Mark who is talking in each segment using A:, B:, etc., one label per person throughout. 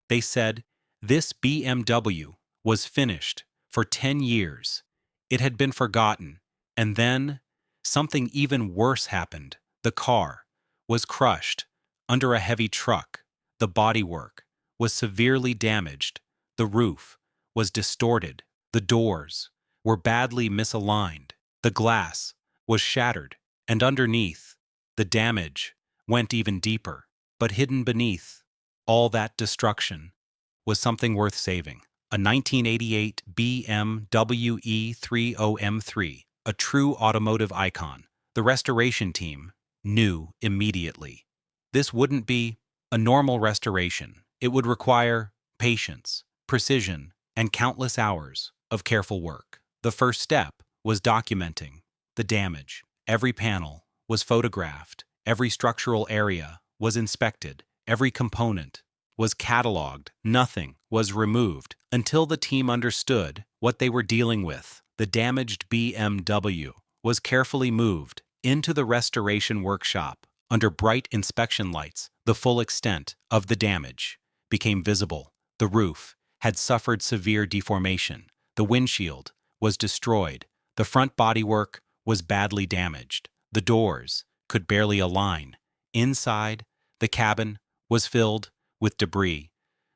A: They said this BMW was finished for 10 years. It had been forgotten. And then something even worse happened. The car was crushed under a heavy truck. The bodywork was severely damaged. The roof was distorted. The doors were badly misaligned. The glass was shattered. And underneath, the damage went even deeper. But hidden beneath all that destruction was something worth saving. A 1988 BMW E30 M3, a true automotive icon. The restoration team knew immediately. This wouldn't be a normal restoration. It would require patience, precision, and countless hours of careful work. The first step was documenting the damage. Every panel was photographed. Every structural area was inspected. Every component was cataloged. Nothing was removed until the team understood what they were dealing with. The damaged BMW was carefully moved into the restoration workshop. Under bright inspection lights, the full extent of the damage became visible. The roof had suffered severe deformation. The windshield was destroyed. The front bodywork was badly damaged. The doors could barely align. Inside, the cabin was filled with debris.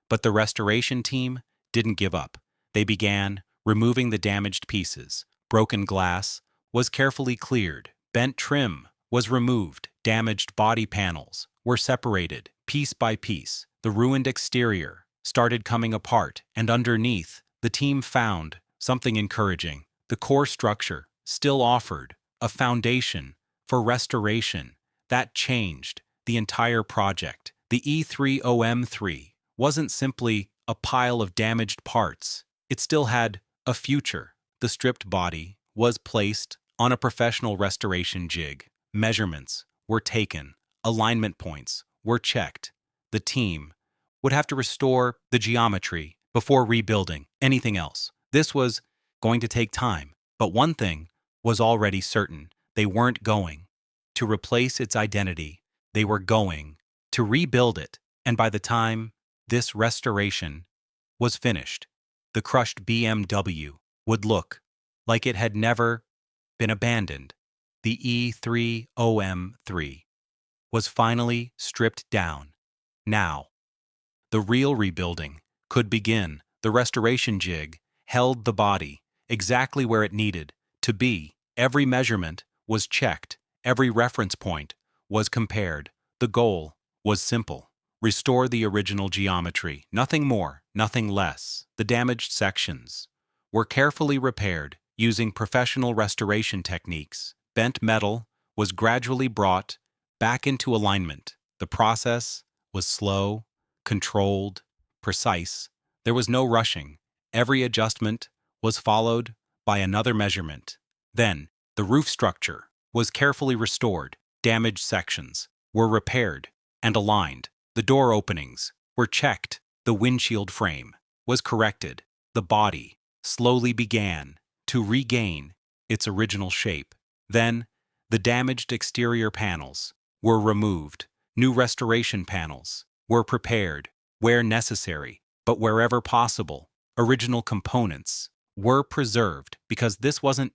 A: But the restoration team didn't give up. They began removing the damaged pieces. Broken glass was carefully cleared. Bent trim was removed. Damaged body panels were separated piece by piece. The ruined exterior started coming apart, and underneath, the team found something encouraging. The core structure still offered a foundation for restoration. That changed the entire project. The E30 M3 wasn't simply a pile of damaged parts. It still had a future. The stripped body was placed on a professional restoration jig. Measurements were taken. Alignment points were checked. The team would have to restore the geometry before rebuilding anything else. This was going to take time, but one thing was already certain. They weren't going to replace its identity. They were going to rebuild it. And by the time this restoration was finished, the crushed BMW would look like it had never been abandoned. The E30 M3 was finally stripped down. Now, the real rebuilding could begin. The restoration jig held the body exactly where it needed to be. Every measurement was checked. Every reference point was compared. The goal was simple: restore the original geometry. Nothing more, nothing less. The damaged sections were carefully repaired using professional restoration techniques. Bent metal was gradually brought back into alignment. The process was slow, controlled, precise. There was no rushing. Every adjustment was followed by another measurement. Then, the roof structure was carefully restored. Damaged sections were repaired and aligned. The door openings were checked. The windshield frame was corrected. The body slowly began to regain its original shape. Then, the damaged exterior panels were removed. New restoration panels were prepared where necessary, but wherever possible, original components were preserved, because this wasn't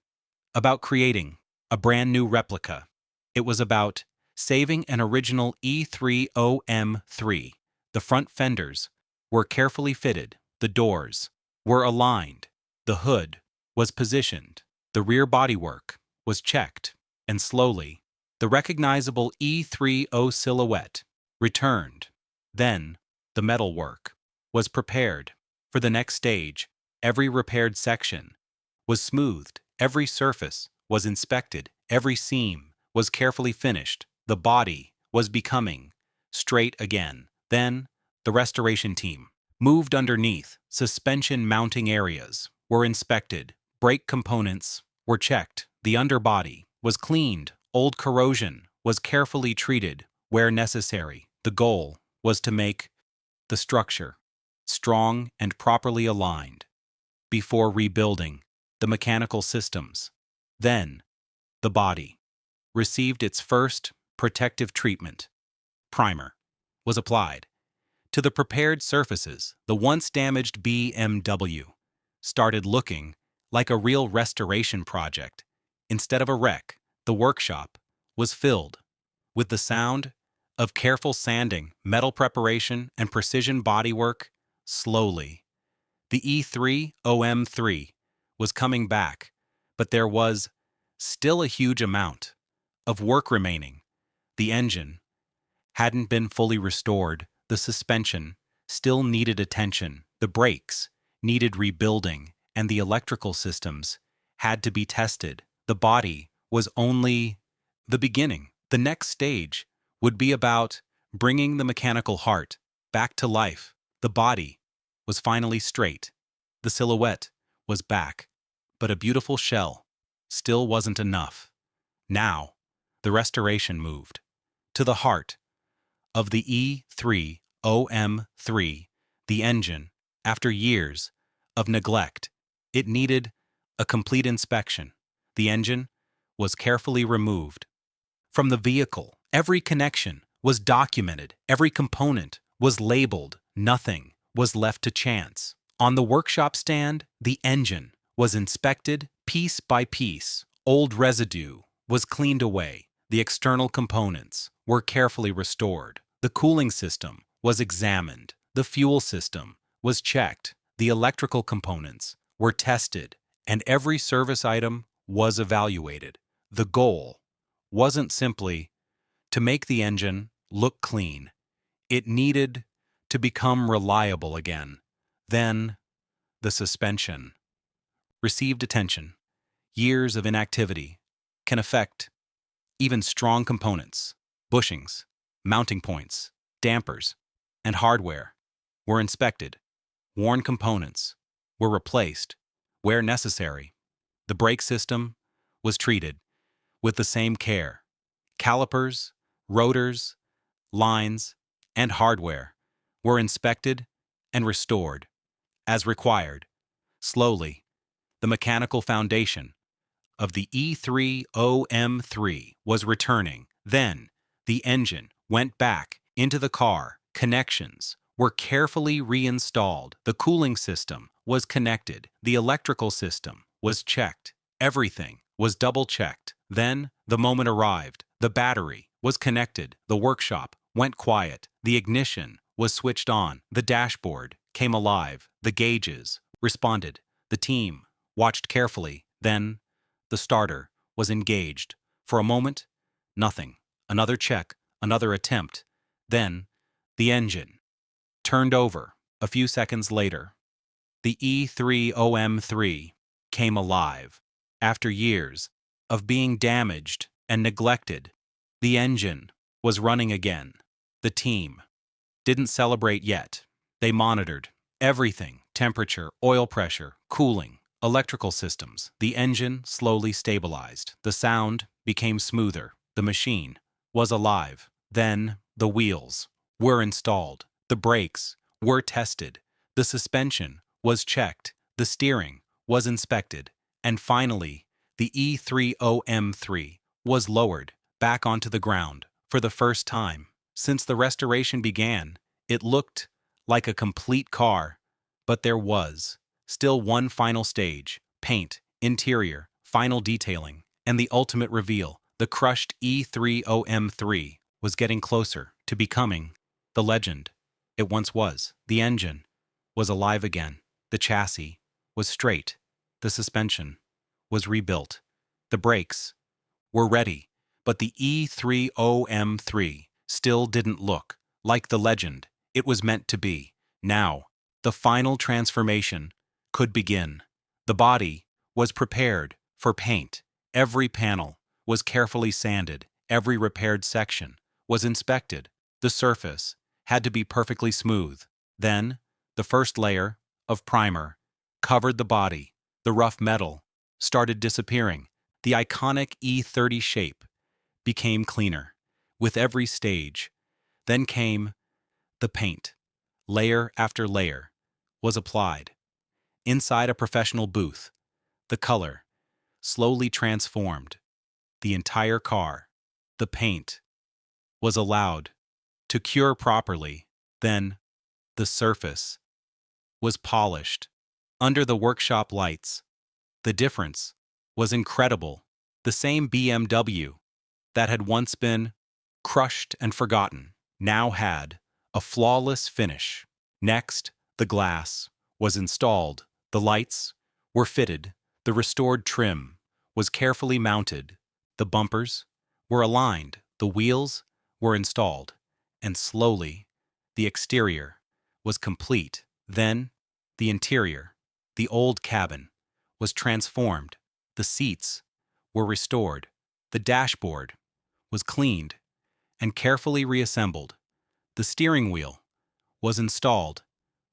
A: about creating a brand new replica. It was about saving an original E30 M3. The front fenders were carefully fitted. The doors were aligned. The hood was positioned. The rear bodywork was checked. And slowly, the recognizable E30 silhouette returned. Then, the metalwork was prepared for the next stage. Every repaired section was smoothed. Every surface was inspected. Every seam was carefully finished. The body was becoming straight again. Then, the restoration team moved underneath. Suspension mounting areas were inspected. Brake components were checked. The underbody was cleaned. Old corrosion was carefully treated where necessary. The goal was to make the structure strong and properly aligned before rebuilding the mechanical systems. Then, the body received its first protective treatment. Primer was applied to the prepared surfaces, the once damaged BMW started looking like a real restoration project. Instead of a wreck, the workshop was filled with the sound of careful sanding, metal preparation, and precision bodywork. Slowly, the E30 M3 was coming back, but there was still a huge amount of work remaining. The engine hadn't been fully restored, the suspension still needed attention, the brakes needed rebuilding, and the electrical systems had to be tested. The body was only the beginning. The next stage would be about bringing the mechanical heart back to life. The body was finally straight. The silhouette was back, but a beautiful shell still wasn't enough. Now, the restoration moved to the heart of the E30 M3, the engine. After years of neglect, it needed a complete inspection. The engine was carefully removed from the vehicle. Every connection was documented, every component was labeled, nothing was left to chance. On the workshop stand, the engine was inspected piece by piece. Old residue was cleaned away. The external components were carefully restored. The cooling system was examined. The fuel system was checked. The electrical components were tested, and every service item was evaluated. The goal wasn't simply to make the engine look clean. It needed to become reliable again. Then, the suspension received attention. Years of inactivity can affect even strong components. Bushings, mounting points, dampers, and hardware were inspected. Worn components were replaced where necessary. The brake system was treated with the same care. Calipers, rotors, lines, and hardware were inspected and restored as required. Slowly, the mechanical foundation of the E30 M3 was returning. Then, the engine went back into the car. Connections were carefully reinstalled. The cooling system was connected. The electrical system was checked. Everything was double-checked. Then, the moment arrived. The battery was connected. The workshop went quiet. The ignition was switched on. The dashboard came alive. The gauges responded. The team watched carefully. Then, the starter was engaged. For a moment, nothing. Another check, another attempt. Then, the engine turned over. A few seconds later, the E30 M3 came alive. After years of being damaged and neglected, the engine was running again. The team didn't celebrate yet. They monitored everything: temperature, oil pressure, cooling, electrical systems. The engine slowly stabilized. The sound became smoother. The machine was alive. Then the wheels were installed. The brakes were tested. The suspension was checked. The steering was inspected. And finally, the E30 M3 was lowered back onto the ground. For the first time since the restoration began, it looked like a complete car. But there was still one final stage: paint, interior, final detailing, and the ultimate reveal. The crushed E30 M3 was getting closer to becoming the legend it once was. The engine was alive again. The chassis was straight. The suspension was rebuilt. The brakes were ready. But the E30 M3 still didn't look like the legend it was meant to be. Now, the final transformation could begin. The body was prepared for paint. Every panel was carefully sanded. Every repaired section was inspected. The surface had to be perfectly smooth. Then, the first layer of primer covered the body. The rough metal started disappearing. The iconic E30 shape became cleaner with every stage. Then came the paint. Layer after layer was applied. Inside a professional booth, the color slowly transformed the entire car. The paint was allowed to cure properly. Then, The surface was polished. Under the workshop lights, the difference was incredible. The same BMW that had once been crushed and forgotten now had a flawless finish. Next, the glass was installed, the lights were fitted, the restored trim was carefully mounted, the bumpers were aligned, the wheels were installed, and slowly the exterior was complete. Then, the interior, the old cabin, was transformed, the seats were restored, the dashboard was cleaned and carefully reassembled, the steering wheel was installed,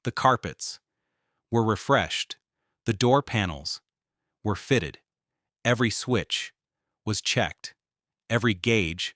A: the carpets were refreshed, the door panels were fitted, every switch was checked, every gauge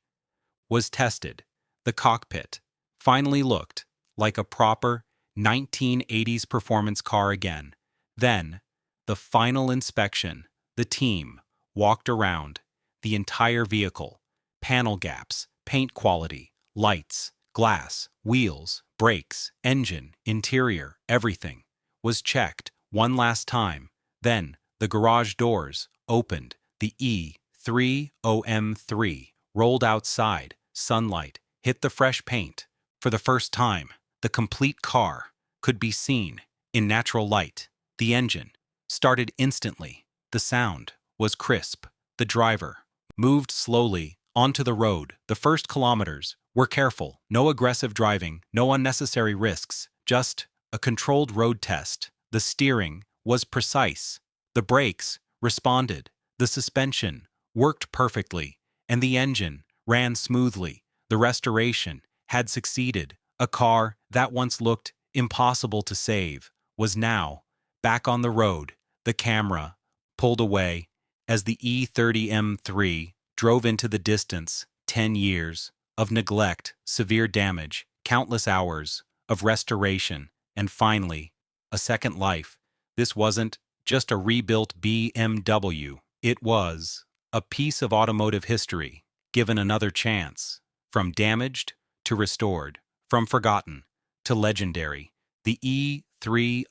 A: was tested. The cockpit finally looked like a proper 1980s performance car again. Then, the final inspection. The team walked around the entire vehicle, panel gaps, paint quality, lights, glass, wheels, brakes, engine, interior, everything was checked one last time. Then, the garage doors opened, the E30 M3 rolled outside, sunlight hit the fresh paint. For the first time, the complete car could be seen in natural light. The engine started instantly. The sound was crisp. The driver moved slowly onto the road. The first kilometers were careful. No aggressive driving, no unnecessary risks, just a controlled road test. The steering was precise. The brakes responded. The suspension worked perfectly, and the engine ran smoothly. The restoration had succeeded. A car that once looked impossible to save was now back on the road. The camera pulled away as the E30 M3 drove into the distance. 10 years of neglect, severe damage, countless hours of restoration, and finally, a second life. This wasn't just a rebuilt BMW. It was a piece of automotive history given another chance. From damaged to restored, from forgotten to legendary, the E30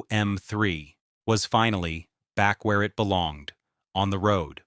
A: M3 was finally back where it belonged, on the road.